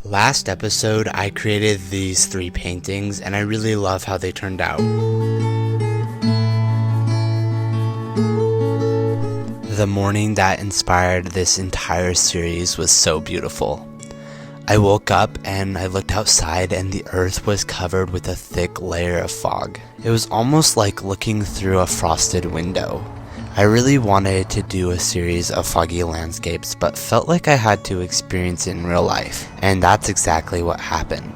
Last episode, I created these 3 paintings, and I really love how they turned out. The morning that inspired this entire series was so beautiful. I woke up and I looked outside and the earth was covered with a thick layer of fog. It was almost like looking through a frosted window. I really wanted to do a series of foggy landscapes, but felt like I had to experience it in real life, and that's exactly what happened.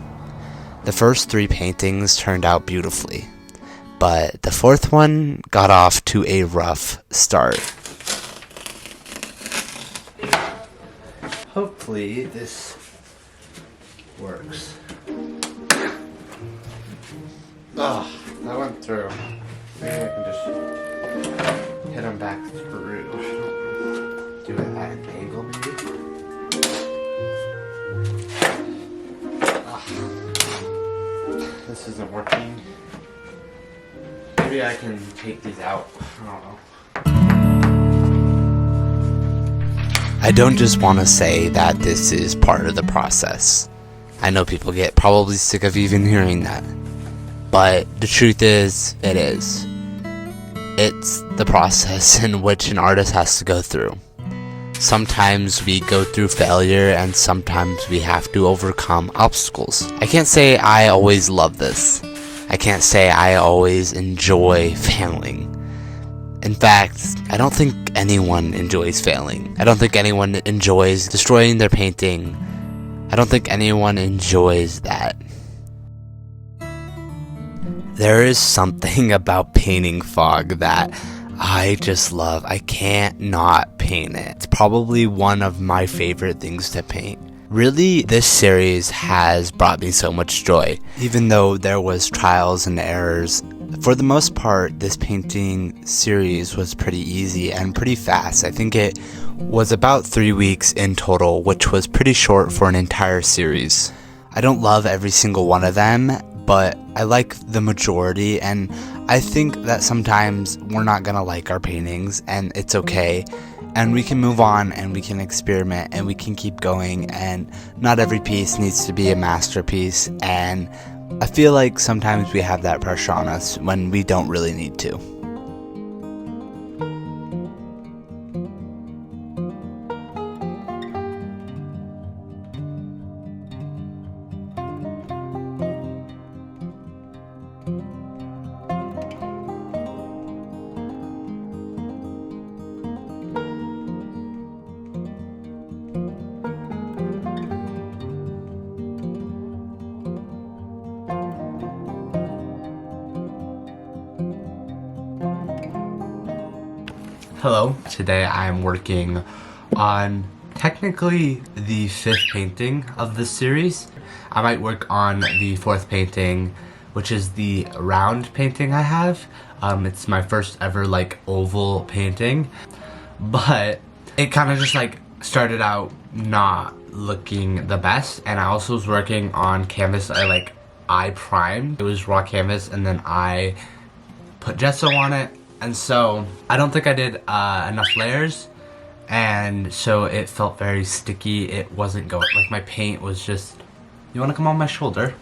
The first 3 paintings turned out beautifully, but the 4th one got off to a rough start. Hopefully this works. Oh, that went through. Maybe I can just hit them back through. Do it at an angle, maybe? This isn't working. Maybe I can take these out. I don't know. I don't just want to say that this is part of the process. I know people get probably sick of even hearing that. But the truth is, it is. It's the process in which an artist has to go through. Sometimes we go through failure and sometimes we have to overcome obstacles. I can't say I always love this. I can't say I always enjoy failing. In fact, I don't think anyone enjoys failing. I don't think anyone enjoys destroying their painting. I don't think anyone enjoys that. There is something about painting fog that I just love. I can't not paint it. It's probably one of my favorite things to paint. Really, this series has brought me so much joy. Even though there was trials and errors, for the most part, this painting series was pretty easy and pretty fast. I think it was about 3 weeks in total, which was pretty short for an entire series. I don't love every single one of them, but I like the majority, and I think that sometimes we're not gonna like our paintings, and it's okay, and we can move on, and we can experiment, and we can keep going, and not every piece needs to be a masterpiece, and I feel like sometimes we have that pressure on us when we don't really need to. Hello, today I'm working on technically the 5th painting of this series. I might work on the 4th painting, which is the round painting I have. It's my first ever like oval painting, but it kind of just like started out not looking the best, and I also was working on canvas I primed. It was raw canvas and then I put gesso on it. And so, I don't think I did enough layers, and so it felt very sticky. It wasn't going, like my paint was just, you wanna come on my shoulder?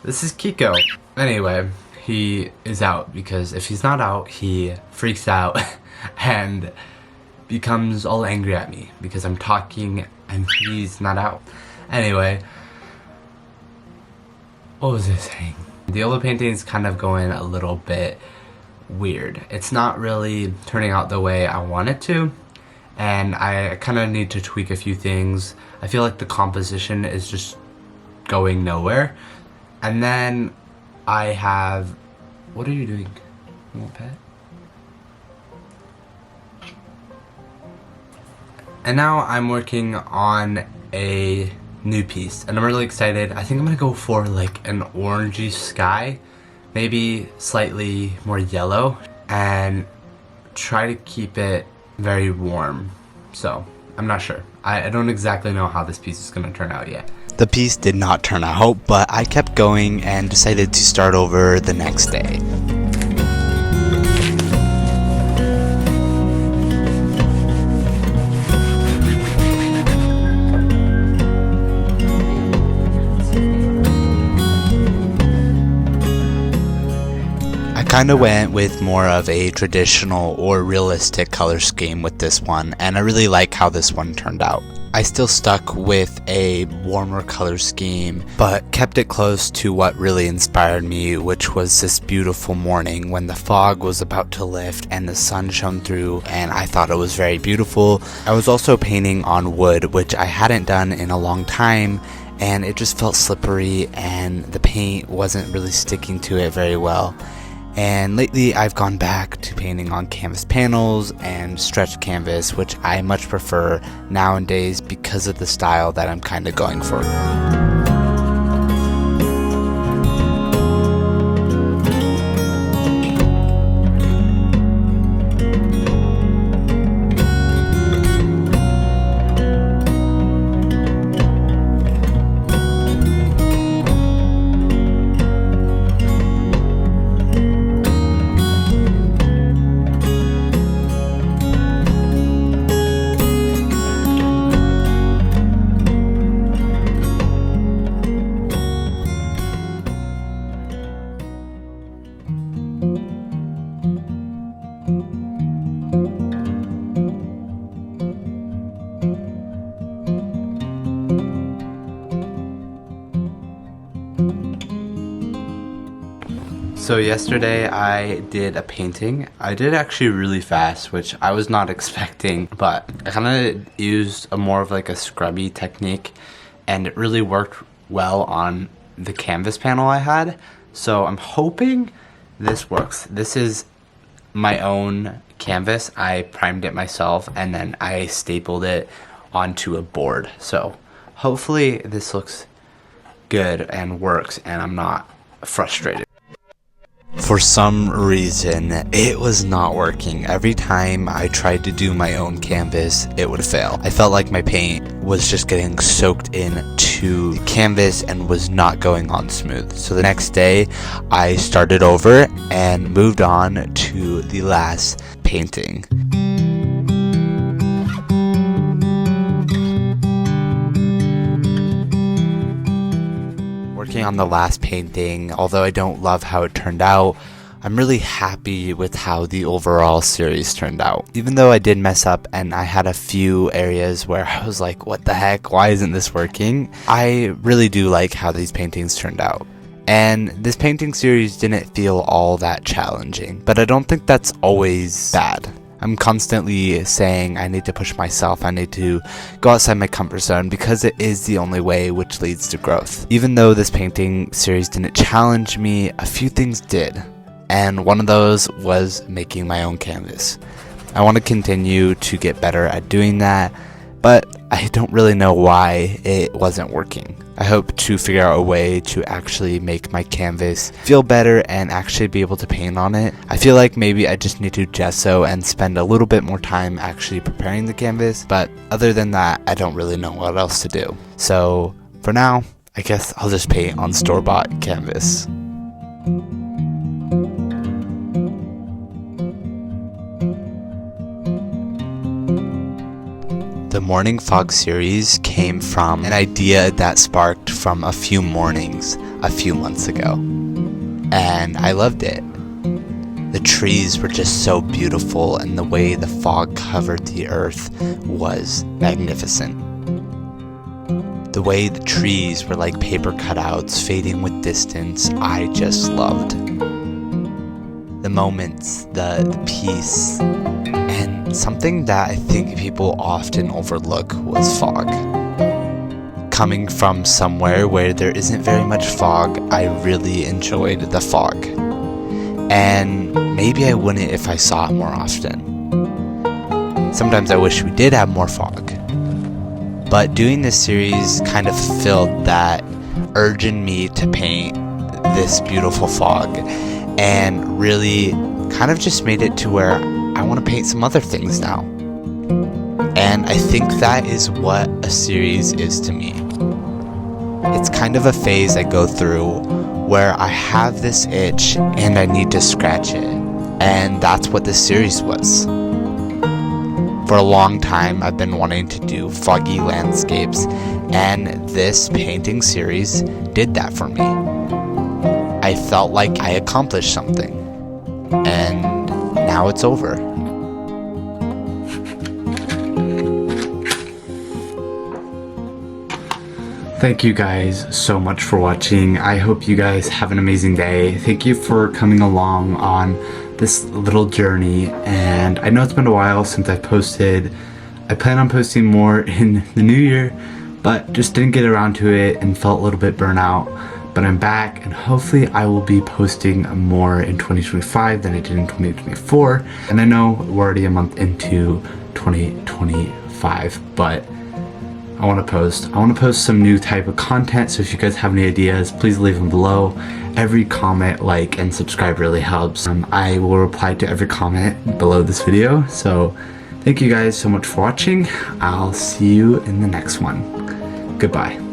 This is Kiko. Anyway, he is out because if he's not out, he freaks out and becomes all angry at me because I'm talking and he's not out. Anyway, what was I saying? The oval painting is kind of going a little bit weird. It's not really turning out the way I want it to, and I kind of need to tweak a few things. I feel like the composition is just going nowhere. And then I have... What are you doing? You want pet? And now I'm working on a new piece and I'm really excited. I think I'm gonna go for like an orangey sky, maybe slightly more yellow, and try to keep it very warm. So I'm not sure. I don't exactly know how this piece is gonna turn out yet. The piece did not turn out, but I kept going and decided to start over the next day. kind of went with more of a traditional or realistic color scheme with this one, and I really like how this one turned out. I still stuck with a warmer color scheme, but kept it close to what really inspired me, which was this beautiful morning when the fog was about to lift and the sun shone through, and I thought it was very beautiful. I was also painting on wood, which I hadn't done in a long time, and it just felt slippery and the paint wasn't really sticking to it very well. And lately I've gone back to painting on canvas panels and stretched canvas, which I much prefer nowadays because of the style that I'm kind of going for. So yesterday I did a painting. I did actually really fast, which I was not expecting, but I kind of used a more of like a scrubby technique, and it really worked well on the canvas panel I had. So I'm hoping this works. This is my own canvas. I primed it myself and then I stapled it onto a board. So hopefully this looks good and works and I'm not frustrated. For some reason, it was not working. Every time I tried to do my own canvas, it would fail. I felt like my paint was just getting soaked into the canvas and was not going on smooth. So the next day, I started over and moved on to the last painting. Working on the last painting, although I don't love how it turned out, I'm really happy with how the overall series turned out. Even though I did mess up and I had a few areas where I was like, what the heck, why isn't this working? I really do like how these paintings turned out. And this painting series didn't feel all that challenging, but I don't think that's always bad. I'm constantly saying I need to push myself, I need to go outside my comfort zone because it is the only way which leads to growth. Even though this painting series didn't challenge me, a few things did. And one of those was making my own canvas. I want to continue to get better at doing that, but I don't really know why it wasn't working. I hope to figure out a way to actually make my canvas feel better and actually be able to paint on it. I feel like maybe I just need to gesso and spend a little bit more time actually preparing the canvas, but other than that, I don't really know what else to do. So for now, I guess I'll just paint on store-bought canvas. The Morning Fog series came from an idea that sparked from a few mornings a few months ago, and I loved it. The trees were just so beautiful, and the way the fog covered the earth was magnificent. The way the trees were like paper cutouts fading with distance, I just loved. The moments, the peace, and something that I think people often overlook was fog. Coming from somewhere where there isn't very much fog, I really enjoyed the fog. And maybe I wouldn't if I saw it more often. Sometimes I wish we did have more fog. But doing this series kind of fulfilled that urge in me to paint this beautiful fog, and really kind of just made it to where I want to paint some other things now. And I think that is what a series is to me. It's kind of a phase I go through where I have this itch and I need to scratch it. And that's what this series was. For a long time, I've been wanting to do foggy landscapes, and this painting series did that for me. I felt like I accomplished something. and now it's over. Thank you guys so much for watching. I hope you guys have an amazing day. Thank you for coming along on this little journey, and I know it's been a while since I posted. I plan on posting more in the new year, but just didn't get around to it and felt a little bit burnt out. But I'm back, and hopefully I will be posting more in 2025 than I did in 2024. And I know we're already a month into 2025, but I want to post some new type of content. So if you guys have any ideas, please leave them below. Every comment, like, and subscribe really helps. I will reply to every comment below this video. So thank you guys so much for watching. I'll see you in the next one. Goodbye.